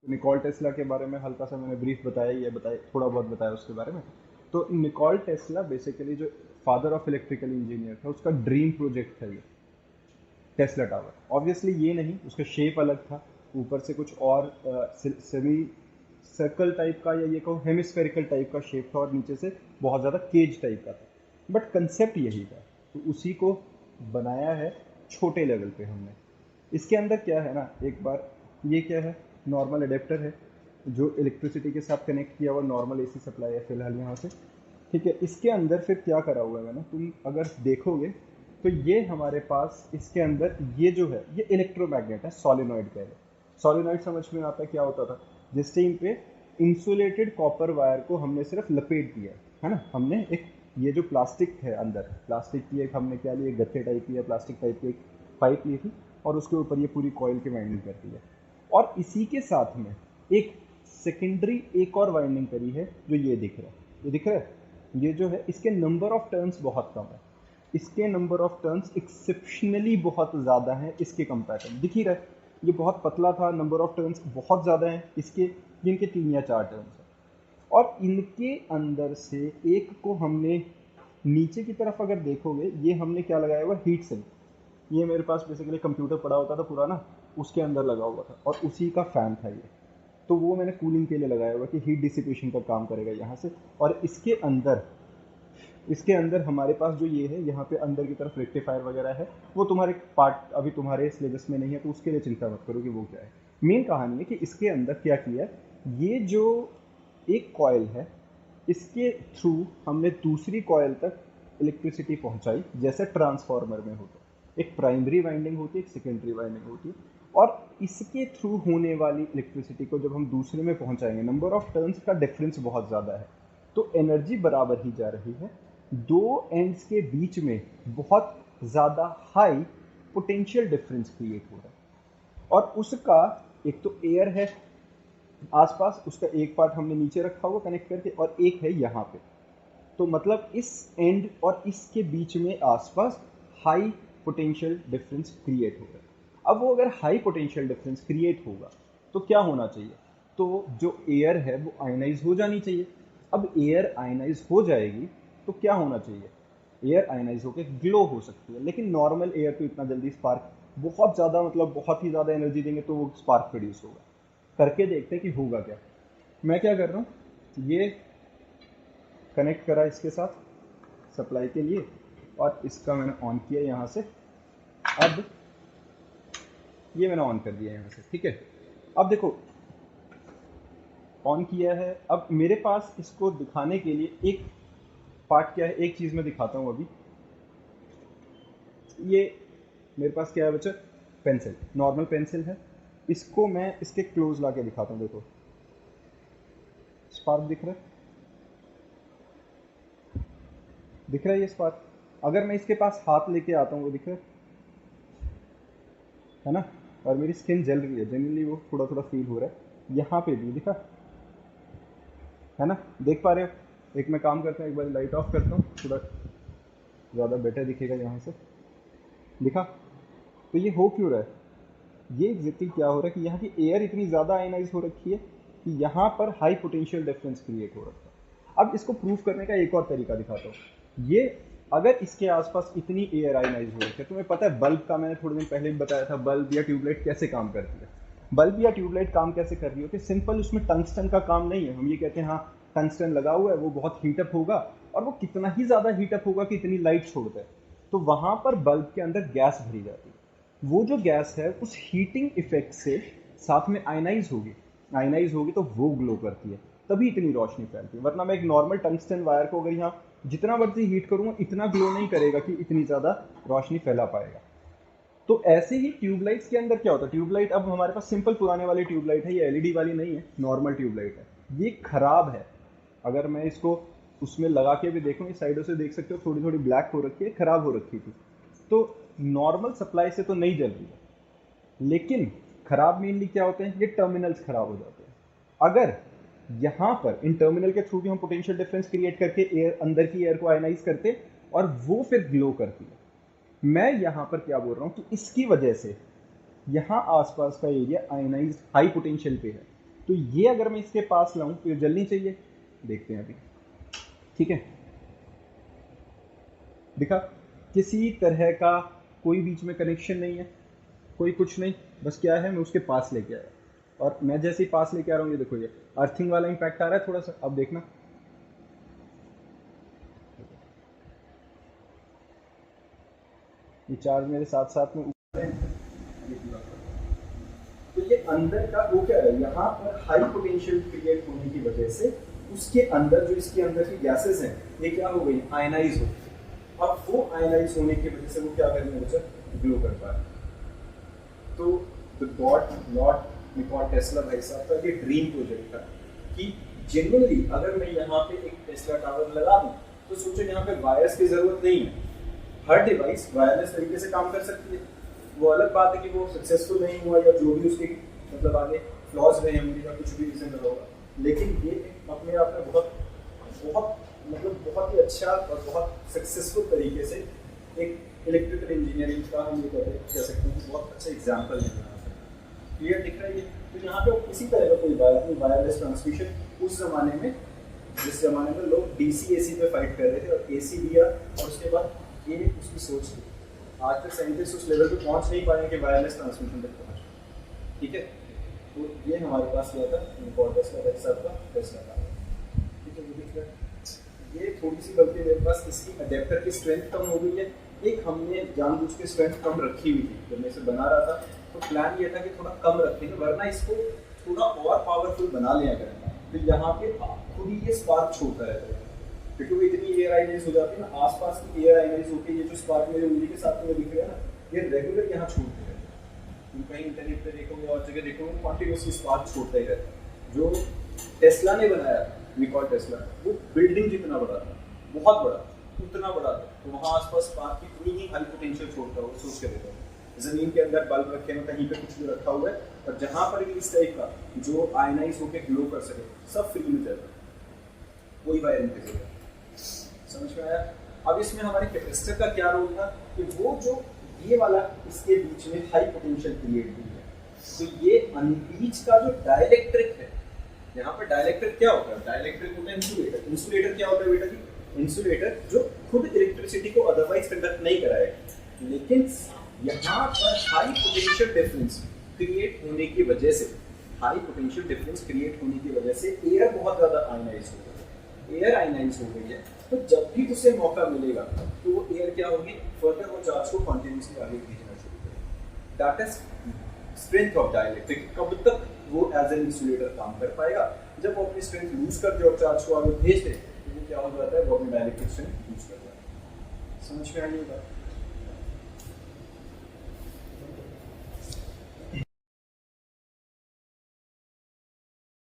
Nikola Tesla के बारे में हल्का सा मैंने ब्रीफ बताया, ये बताया, थोड़ा बहुत बताया उसके बारे में। तो निकोल टेस्ला बेसिकली जो फादर ऑफ इलेक्ट्रिकल इंजीनियर था, उसका ड्रीम प्रोजेक्ट था ये टेस्ला टावर। ऑब्वियसली ये नहीं, उसका शेप अलग था, ऊपर से कुछ और सेमी सर्कल टाइप का, या ये कहो हेमिस्फेरिकल टाइप का शेप था, और नीचे से बहुत ज़्यादा केज टाइप का था, बट कंसेप्ट यही था। तो उसी को बनाया है छोटे लेवल पे हमने। इसके अंदर क्या है ना, एक बार ये क्या है, नॉर्मल अडेप्टर है जो इलेक्ट्रिसिटी के साथ कनेक्ट किया हुआ नॉर्मल एसी सप्लाई है फिलहाल यहाँ से। ठीक है, इसके अंदर फिर क्या करा हुआ है मैंने, तुम अगर देखोगे तो ये हमारे पास इसके अंदर ये जो है ये इलेक्ट्रोमैग्नेट है, सॉलिनॉइड कह रहे। सॉलिनॉइड समझ में आता है क्या होता था, जिस टाइम पे इंसुलेटेड कॉपर वायर को हमने सिर्फ लपेट दिया है ना, हमने एक ये जो प्लास्टिक है अंदर, प्लास्टिक की एक हमने क्या लिया, गत्ते टाइप की या प्लास्टिक टाइप की एक पाइप ली थी, और उसके ऊपर ये पूरी कॉइल की वाइंडिंग कर दी है। और इसी के साथ में एक सेकेंडरी एक और वाइंडिंग करी है, जो ये दिख रहा है, ये दिख रहा है, ये जो है इसके नंबर ऑफ टर्न्स बहुत कम है, इसके नंबर ऑफ टर्न्स एक्सेप्शनली बहुत ज़्यादा है इसके कंपैरिजन। दिख ही रहा है, ये बहुत पतला था, नंबर ऑफ टर्न्स बहुत ज़्यादा है इसके, जिनके 3 या 4 टर्न्स हैं। और इनके अंदर से एक को हमने नीचे की तरफ अगर देखोगे, ये हमने क्या लगाया हुआ, हीट सिंक। ये मेरे पास बेसिकली कंप्यूटर पड़ा होता था पुराना, उसके अंदर लगा हुआ था, और उसी का फ़ैन था ये। तो वो मैंने कूलिंग के लिए लगाया हुआ कि हीट डिसिपेशन का काम करेगा यहाँ से। और इसके अंदर हमारे पास जो ये है, यहाँ पे अंदर की तरफ रेक्टिफायर वगैरह है, वो तुम्हारे पार्ट अभी तुम्हारे सिलेबस में नहीं है, तो उसके लिए चिंता मत करो कि वो क्या है। मेन कहानी है कि इसके अंदर क्या किया, ये जो एक कॉयल है, इसके थ्रू हमने दूसरी कॉयल तक इलेक्ट्रिसिटी पहुंचाई, जैसे ट्रांसफार्मर में होता है, एक प्राइमरी वाइंडिंग होती है, एक सेकेंडरी वाइंडिंग होती है। और इसके थ्रू होने वाली इलेक्ट्रिसिटी को जब हम दूसरे में पहुंचाएंगे, नंबर ऑफ टर्न्स का डिफरेंस बहुत ज़्यादा है, तो एनर्जी बराबर ही जा रही है, दो एंड्स के बीच में बहुत ज़्यादा हाई पोटेंशियल डिफरेंस क्रिएट हो रहा है। और उसका एक तो एयर है आसपास, उसका एक पार्ट हमने नीचे रखा हुआ कनेक्ट करके, और एक है यहाँ पे। तो मतलब इस एंड और इसके बीच में आसपास हाई पोटेंशियल डिफरेंस क्रिएट हो रहा है। अब वो अगर हाई पोटेंशियल डिफरेंस क्रिएट होगा तो क्या होना चाहिए, तो जो एयर है वो आयनाइज हो जानी चाहिए। अब एयर आयनाइज हो जाएगी तो क्या होना चाहिए, एयर आयनाइज होकर ग्लो हो सकती है, लेकिन नॉर्मल एयर तो इतना जल्दी स्पार्क, बहुत ज़्यादा मतलब बहुत ही ज़्यादा एनर्जी देंगे तो वो स्पार्क प्रोड्यूस होगा। करके देखते हैं कि होगा क्या। मैं क्या कर रहा हूँ, ये कनेक्ट करा इसके साथ सप्लाई के लिए, और इसका मैंने ऑन किया यहाँ से। अब ये मैंने ऑन कर दिया यहाँ से, ठीक है। अब देखो ऑन किया है, अब मेरे पास इसको दिखाने के लिए एक पार्ट क्या है, एक चीज़ मैं दिखाता हूँ अभी। ये मेरे पास क्या है बच्चा, पेंसिल, नॉर्मल पेंसिल है। इसको मैं इसके क्लोज ला के दिखाता हूँ, देखो स्पार्क दिख रहा है, दिख रहा है ये स्पार्क। अगर मैं इसके पास हाथ लेके आता हूँ, वो दिख रहा है ना, और मेरी स्किन जल रही है, जनरली वो थोड़ा थोड़ा फील हो रहा है, यहाँ पे भी दिखा है ना, देख पा रहे हो। एक मैं काम करता हूँ, एक बार लाइट ऑफ करता हूँ, थोड़ा ज़्यादा बेटर दिखेगा यहाँ से, दिखा। तो ये हो क्यों रहा है, ये एग्जैक्टली क्या हो रहा है कि यहाँ की एयर इतनी ज़्यादा आयनाइज हो रखी है कि यहाँ पर हाई पोटेंशियल डिफरेंस क्रिएट हो रखा है। अब इसको प्रूव करने का एक और तरीका दिखाता हूँ। ये अगर इसके आसपास इतनी एयर आयनाइज हो रखी है, तुम्हें पता है बल्ब का मैंने थोड़े दिन पहले भी बताया था, बल्ब या ट्यूबलाइट कैसे काम करती है। बल्ब या ट्यूबलाइट काम कैसे कर रही होती है, सिंपल, उसमें टंगस्टन का काम नहीं है। हम ये कहते हैं हाँ टंगस्टन लगा हुआ है, वो बहुत हीटअप होगा, और वो कितना ही ज़्यादा हीटअप होगा कि इतनी लाइट छोड़ता है, तो वहाँ पर बल्ब के अंदर गैस भरी जाती है। वो जो गैस है उस हीटिंग इफेक्ट से साथ में आयनाइज होगी, आयनाइज होगी तो वो ग्लो करती है, तभी इतनी रोशनी फैलती है। वरना मैं एक नॉर्मल टंगस्टन वायर को अगर यहाँ जितना मर्जी हीट करूँगा, इतना ग्लो नहीं करेगा कि इतनी ज़्यादा रोशनी फैला पाएगा। तो ऐसे ही ट्यूबलाइट्स के अंदर क्या होता है, ट्यूबलाइट अब हमारे पास सिंपल पुराने वाली ट्यूबलाइट है, ये एलईडी वाली नहीं है, नॉर्मल ट्यूबलाइट है। ये खराब है, अगर मैं इसको उसमें लगा के भी देखूँ, इस साइडों से देख सकते हो थोड़ी थोड़ी ब्लैक हो रखी है, खराब हो रखी थी। तो नॉर्मल सप्लाई से तो नहीं जल रही है, लेकिन खराब मेनली क्या होते हैं, ये टर्मिनल्स खराब हो जाते हैं। अगर यहाँ पर इन टर्मिनल के थ्रू भी हम पोटेंशियल डिफरेंस क्रिएट करके एयर, अंदर की एयर को आयनाइज करते, और वो फिर ग्लो करती है। मैं यहाँ पर क्या बोल रहा हूँ कि इसकी वजह से यहाँ आसपास का एरिया आयनाइज हाई पोटेंशियल पे है, तो ये अगर मैं इसके पास लाऊं तो ये जलनी चाहिए, देखते हैं अभी। ठीक है, दिखा, किसी तरह का कोई बीच में कनेक्शन नहीं है, कोई कुछ नहीं, बस क्या है, मैं उसके पास लेके आया, और मैं जैसे ही पास लेके आ रहा हूँ ये देखो, ये अर्थिंग वाला इम्पैक्ट आ रहा है थोड़ा सा, अब देखना। ये चार्ज मेरे साथ साथ में ऊपर है, ये पूरा। तो ये अंदर का वो क्या है, यहाँ पर हाई पोटेंशियल क्रिएट होने की वजह से उसके अंदर जो इसके अंदर की गैसेस हैं ये क्या हो गई, आयनाइज हो गई। अब वो आयनाइज होने की वजह से वो क्या करेंगे बच्चा, ग्लो कर पाए। तो the God Lord Nikola Tesla भाई साहब का ये ड्रीम प्रोजेक्ट था कि जेन्युइनली अगर मैं यहाँ पे एक टेस्ला टावर लगा दूँ तो सोचो यहाँ पे वायर्स की जरूरत नहीं है, हर डिवाइस वायरलेस तरीके से काम कर सकती है। वो अलग बात है कि वो सक्सेसफुल नहीं हुआ या जो भी उसके मतलब आगे फ्लॉज रहे होंगे या कुछ भी रीजन रहा होगा, लेकिन ये अपने आप में बहुत बहुत मतलब बहुत ही अच्छा और बहुत सक्सेसफुल तरीके से एक इलेक्ट्रिकल इंजीनियरिंग का हम ये कह सकते हैं बहुत अच्छा एग्जाम्पल है। क्लियर दिख रहा है ये? तो यहाँ पे किसी तरह का कोई वायर नहीं, वायरलेस ट्रांसमिशन उस जमाने में, जिस जमाने में लोग डीसी एसी पे फाइट कर रहे थे और एसी दिया और उसके बाद ये उसकी सोच थी। आज तक साइंटिस्ट उस लेवल पे पहुंच नहीं पाए कि वायरलेस ट्रांसमिशन तक पहुंच। ठीक है, तो ये हमारे पास क्या था, निकोला टेस्ला भाई साहब का टेस्ला था। ठीक है, दिख रहा है? ये थोड़ी सी गलती मेरे पास, इसकी अडेप्टर की स्ट्रेंथ कम हो गई है। एक हमने जानबूझ के स्ट्रेंथ कम रखी हुई थी जब मैं इसे बना रहा था, तो प्लान ये था कि थोड़ा कम रखेंगे, वरना इसको थोड़ा और पावरफुल बना लिया करेंगे। तो यहाँ पे खुद ही ये स्पार्क छोड़ता रहता है, क्योंकि वो इतनी एयर आयनाइज हो जाती है ना, आसपास की एयर आयनाइज होकर ये जो स्पार्क मेरे उंगली के साथ में दिख रहा है ना, ये रेगुलर यहाँ छोड़ते रहते हैं। तुम कहीं इंटरनेट पे देखोगे और जगह देखोगे कॉन्टिन्यूसली स्पार्क छोड़ता ही रहता है। जो टेस्ला ने बनाया निकोला टेस्ला, वो बिल्डिंग जितना बड़ा था, बहुत बड़ा, उतना बड़ा था, तो वहाँ आसपास स्पार्क की इतनी ही हाई पोटेंशियल छोड़ता हो, सोच के देखो। जमीन के अंदर बल्ब रखे हैं, कहीं पे कुछ भी रखा हुआ है, और जहाँ पर भी इस टाइप का जो आयनाइज होकर ग्लो कर सके, सब फ्री में चल रहा है, कोई वायरिंग की जरूरत। समझ में आया? अब इसमें हमारे कैपेसिटर का क्या रोल था कि वो जो ये वाला इसके बीच में हाई पोटेंशियल क्रिएट हुई है, तो ये बीच का जो डाइलेक्ट्रिक है, यहाँ पर डाइलेक्ट्रिक क्या होता है, डाइलेक्ट्रिक होता है इंसुलेटर। इंसुलेटर क्या होता है बेटा जी? इंसुलेटर जो खुद इलेक्ट्रिसिटी को अदरवाइज कंडक्ट नहीं कराएगा, लेकिन यहाँ पर हाई पोटेंशियल डिफरेंस क्रिएट होने की वजह से, हाई पोटेंशियल डिफरेंस क्रिएट होने की वजह से एयर बहुत ज्यादा आयनाइज हो गई है। एयर आयनाइज हो गई है, तो जब भी उसे मौका मिलेगा तो वो एयर क्या होगी, फर्दर वो चार्ज को कंटिन्यूसली आगे खींचना शुरू करेगी। That is strength of dielectric. कब तक वो एज एन इंसुलेटर काम कर पाएगा, जब वो अपनी स्ट्रेंथ लूज कर दे और चार्ज को आगे भेज दे, तो वो क्या हो जाता है, वो अपनी डाइलेक्ट्रिक स्ट्रेंथ लूज कर जाता है। समझ में आई ये बात?